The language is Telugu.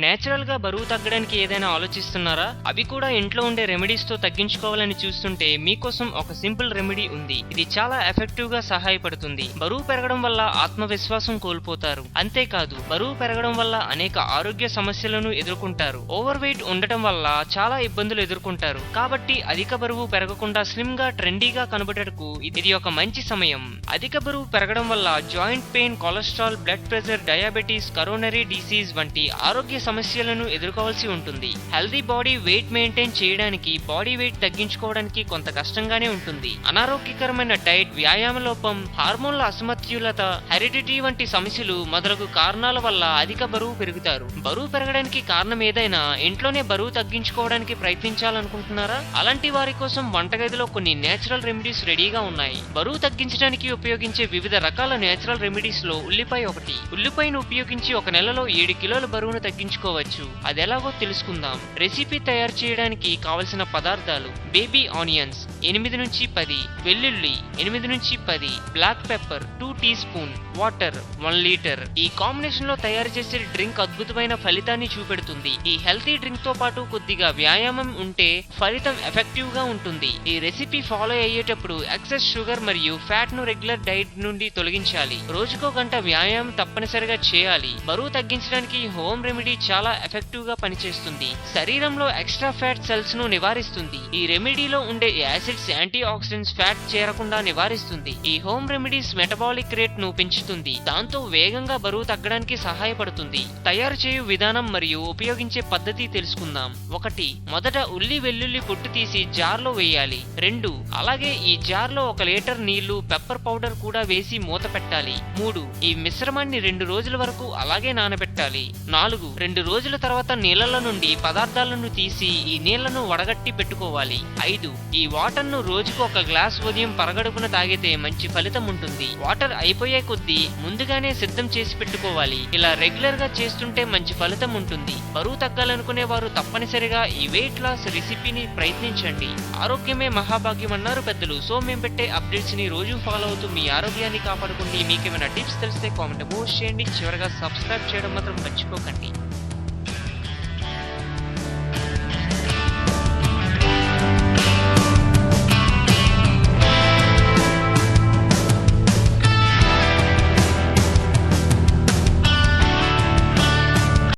నేచురల్ గా బరువు తగ్గడానికి ఏదైనా ఆలోచిస్తున్నారా? అవి కూడా ఇంట్లో ఉండే రెమెడీస్ తో తగ్గించుకోవాలని చూస్తుంటే మీకోసం ఒక సింపుల్ రెమెడీ ఉంది. ఇది చాలా ఎఫెక్టివ్ గా సహాయపడుతుంది. బరువు పెరగడం వల్ల ఆత్మవిశ్వాసం కోల్పోతారు. అంతేకాదు బరువు పెరగడం వల్ల అనేక ఆరోగ్య సమస్యలను ఎదుర్కొంటారు. ఓవర్ వెయిట్ ఉండటం వల్ల చాలా ఇబ్బందులు ఎదుర్కొంటారు. కాబట్టి అధిక బరువు పెరగకుండా స్లిమ్ గా ట్రెండీగా కనబడటకు ఇది ఒక మంచి సమయం. అధిక బరువు పెరగడం వల్ల joint pain, cholesterol, blood pressure, diabetes, coronary disease వంటి ఆరోగ్య సమస్యలను ఎదుర్కోవాల్సి ఉంటుంది. హెల్దీ బాడీ వెయిట్ మెయింటైన్ చేయడానికి, బాడీ వెయిట్ తగ్గించుకోవడానికి కొంత కష్టంగానే ఉంటుంది. అనారోగ్యకరమైన డైట్, వ్యాయామ లోపం, హార్మోన్ల అసమతుల్యత, హెరిడిటీ వంటి సమస్యలు మొదలగు కారణాల వల్ల అధిక బరువు పెరుగుతారు. బరువు పెరగడానికి కారణం ఏదైనా ఇంట్లోనే బరువు తగ్గించుకోవడానికి ప్రయత్నించాలనుకుంటున్నారా? అలాంటి వారి కోసం వంటగదిలో కొన్ని నేచురల్ రెమెడీస్ రెడీగా ఉన్నాయి. బరువు తగ్గించడానికి ఉపయోగించే వివిధ రకాల నేచురల్ రెమెడీస్ లో ఉల్లిపాయ ఒకటి. ఉల్లిపాయను ఉపయోగించి ఒక నెలలో 7 కిలోల బరువును తగ్గించుకోవచ్చు. అదెలాగో తెలుసుకుందాం. రెసిపీ తయారు చేయడానికి కావలసిన పదార్థాలు: బేబీ ఆనియన్స్ 8 నుంచి 10, వెల్లుల్లి 8 నుంచి 10, black pepper 2 teaspoon, water 1 litre. ఈ కాంబినేషన్ లో తయారు చేసే డ్రింక్ అద్భుతమైన ఫలితాన్ని చూపెడుతుంది. ఈ హెల్తీ డ్రింక్ తో పాటు కొద్దిగా వ్యాయామం ఉంటే ఫలితం ఎఫెక్టివ్ గా ఉంటుంది. ఈ రెసిపీ ఫాలో అయ్యేటప్పుడు ఎక్సెస్ షుగర్ మరియు ఫ్యాట్ ను రెగ్యులర్ డైట్ నుండి తొలగించాలి. రోజుకో గంట వ్యాయామం తప్పనిసరిగా చేయాలి. బరువు తగ్గించడానికి హోమ్ రెమెడీ చాలా ఎఫెక్టివ్ గా పనిచేస్తుంది. శరీరంలో ఎక్స్ట్రా ఫ్యాట్ సెల్స్ ను నివారిస్తుంది. ఈ రెమెడీలో ఉండే యాసిడ్స్, యాంటీ ఆక్సిడెంట్స్ ఫ్యాట్ చేరకుండా నివారిస్తుంది. ఈ హోమ్ రెమెడీస్ మెటబాలిక్ రేట్ ను పెంచుతుంది. దాంతో వేగంగా బరువు తగ్గడానికి సహాయపడుతుంది. తయారు చేయు విధానం మరియు ఉపయోగించే పద్ధతి తెలుసుకుందాం. 1. మొదట ఉల్లి వెల్లుల్లి పొట్టు తీసి జార్ లో వేయాలి. 2. అలాగే ఈ జార్ లో 1 లీటర్ నీళ్లు, పెప్పర్ పౌడర్ కూడా వేసి మూత పెట్టాలి. 3. ఈ మిశ్రమాన్ని 2 రోజుల వరకు అలాగే నానబెట్టాలి. 4. 2 రోజుల తర్వాత నీళ్లలో నుండి పదార్థాలను తీసి ఈ నీళ్లను వడగట్టి పెట్టుకోవాలి. 5. ఈ వాటర్ ను రోజుకు 1 గ్లాస్ ఉదయం పరగడుపున తాగితే మంచి ఫలితం ఉంటుంది. వాటర్ అయిపోయే కొద్దీ ముందుగానే సిద్ధం చేసి పెట్టుకోవాలి. ఇలా రెగ్యులర్ గా చేస్తుంటే మంచి ఫలితం ఉంటుంది. బరువు తగ్గాలనుకునే వారు తప్పనిసరిగా ఈ వెయిట్ లాస్ రెసిపీని ప్రయత్నించండి. ఆరోగ్యమే మహాభాగ్యం అన్నారు పెద్దలు. సో మేము పెట్టే అప్డేట్స్ ని రోజు ఫాలో అవుతూ మీ ఆరోగ్యాన్ని కాపాడుకోండి. మీకేమైనా టిప్స్ తెలిస్తే కామెంట్ పోస్ట్ చేయండి. చివరగా సబ్స్క్రైబ్ చేయడం మాత్రం మర్చిపోకండి.